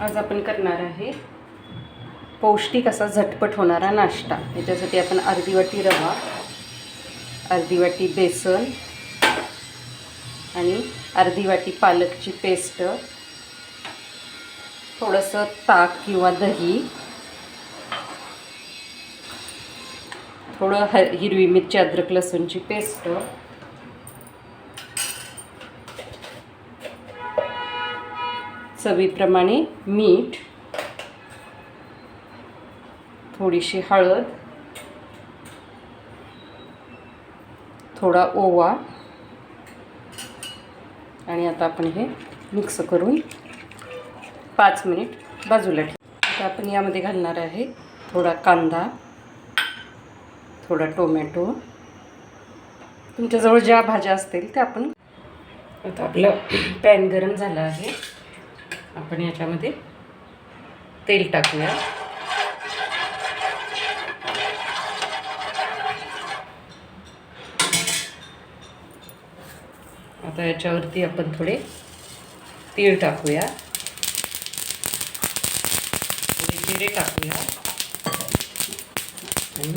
आज आपण करणार आहे पौष्टिक असा झटपट होणारा नाश्ता। याच्यासाठी आपण अर्धी वाटी रवा, अर्धी वाटी बेसन आणि अर्धी वाटी पालकची पेस्ट, थोडंसं ताक किंवा दही, थोडं हिरवी मिरची, अद्रक लसूणची पेस्ट, चवीप्रमाणे मीठ, थोडीशी हळद, थोडा ओवा आणि आता आपण हे मिक्स करून 5 मिनिट बाजूला ठेवू। आता आपण यामध्ये घालणार आहे थोडा कांदा, थोडा टोमॅटो, तुमच्याजवळ ज्या भाज्या असतील त्या आपण। आता आपलं पॅन गरम झाला आहे, आपण याच्यामध्ये तेल टाकूया। आता याच्यावरती आपण थोडे तीळ टाकूया, थोडे जिरे टाकूया आणि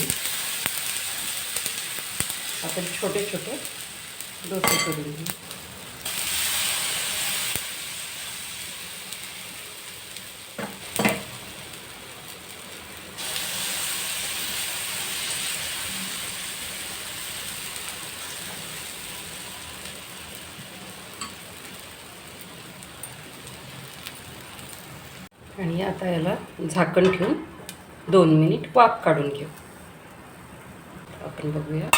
आपण छोटे छोटे डोसे करून घेऊ। आणि आता याला झाकण ठेवून 2 मिनिट वाफ काढून घेऊ। आपण बघूया।